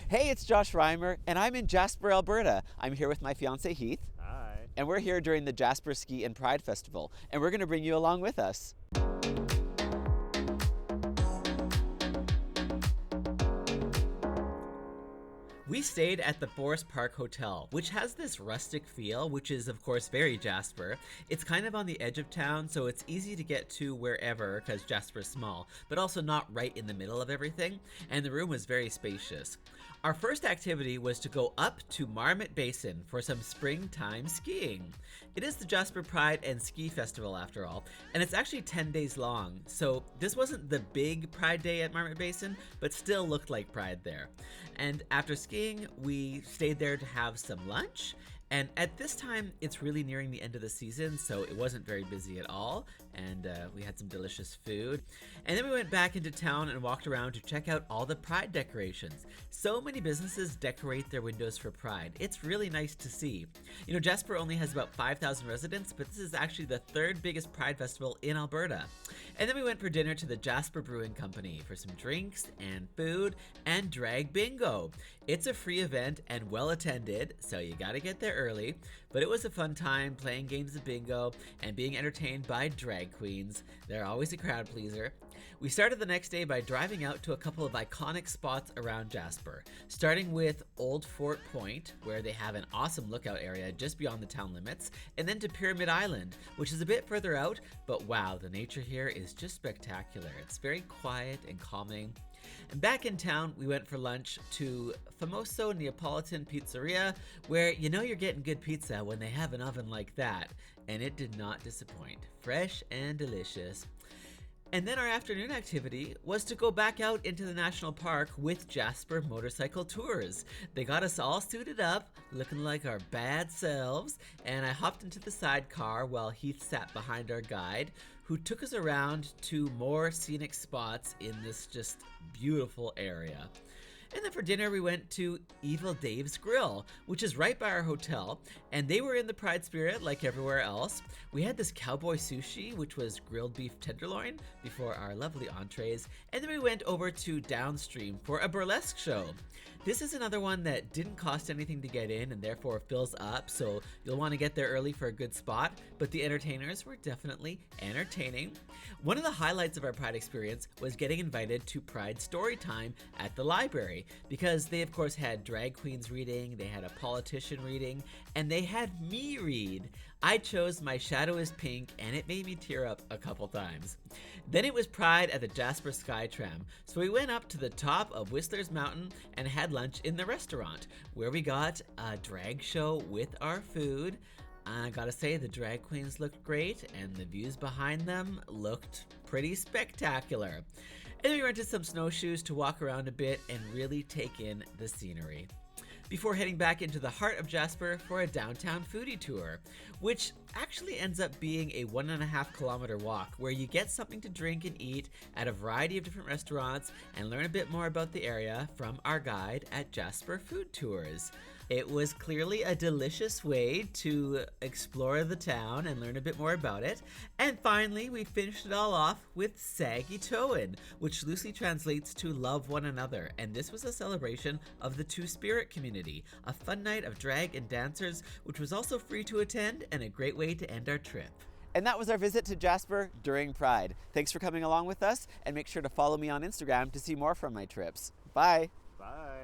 Hey, it's Josh Reimer, and I'm in Jasper, Alberta. I'm here with my fiance Heath. Hi. And we're here during the Jasper Ski and Pride Festival, and we're going to bring you along with us. We stayed at the Forest Park Hotel, which has this rustic feel, which is of course very Jasper. It's kind of on the edge of town, so it's easy to get to wherever because Jasper's small, but also not right in the middle of everything, and the room was very spacious. Our first activity was to go up to Marmot Basin for some springtime skiing. It is the Jasper Pride and Ski Festival after all, and it's actually 10 days long, so this wasn't the big Pride Day at Marmot Basin, but still looked like Pride there. And after skiing, we stayed there to have some lunch, and at this time it's really nearing the end of the season, so it wasn't very busy at all, and we had some delicious food. And then we went back into town and walked around to check out all the Pride decorations. So many businesses decorate their windows for Pride. It's really nice to see. You know, Jasper only has about 5,000 residents, but this is actually the third biggest Pride festival in Alberta. And then we went for dinner to the Jasper Brewing Company for some drinks and food and drag bingo. It's a free event and well attended, so you gotta get there early, but it was a fun time playing games of bingo and being entertained by drag queens. They're always a crowd pleaser. We started the next day by driving out to a couple of iconic spots around Jasper, starting with Old Fort Point, where they have an awesome lookout area just beyond the town limits, and then to Pyramid Island, which is a bit further out, but wow, the nature here is just spectacular. It's very quiet and calming. And back in town, we went for lunch to Famoso Neapolitan Pizzeria, where you know you're getting good pizza when they have an oven like that, and it did not disappoint. Fresh and delicious. And then our afternoon activity was to go back out into the national park with Jasper Motorcycle Tours. They got us all suited up, looking like our bad selves, and I hopped into the sidecar while Heath sat behind our guide, who took us around to more scenic spots in this just beautiful area. And then for dinner, we went to Evil Dave's Grill, which is right by our hotel, and they were in the Pride spirit like everywhere else. We had this cowboy sushi, which was grilled beef tenderloin, before our lovely entrees, and then we went over to Downstream for a burlesque show. This is another one that didn't cost anything to get in and therefore fills up, so you'll want to get there early for a good spot, but the entertainers were definitely entertaining. One of the highlights of our Pride experience was getting invited to Pride Story Time at the library, because they of course had drag queens reading, they had a politician reading, and they had me read. I chose My Shadow is Pink, and it made me tear up a couple times. Then it was Pride at the Jasper Skytram, so we went up to the top of Whistler's Mountain and had lunch in the restaurant, where we got a drag show with our food. I gotta say, the drag queens looked great, and the views behind them looked pretty spectacular. And then we rented some snowshoes to walk around a bit and really take in the scenery, before heading back into the heart of Jasper for a downtown foodie tour, which actually ends up being a 1.5 kilometer walk where you get something to drink and eat at a variety of different restaurants and learn a bit more about the area from our guide at Jasper Food Tours. It was clearly a delicious way to explore the town and learn a bit more about it. And finally, we finished it all off with Saggy Towen, which loosely translates to love one another. And this was a celebration of the Two-Spirit community, a fun night of drag and dancers, which was also free to attend and a great way to end our trip. And that was our visit to Jasper during Pride. Thanks for coming along with us, and make sure to follow me on Instagram to see more from my trips. Bye. Bye.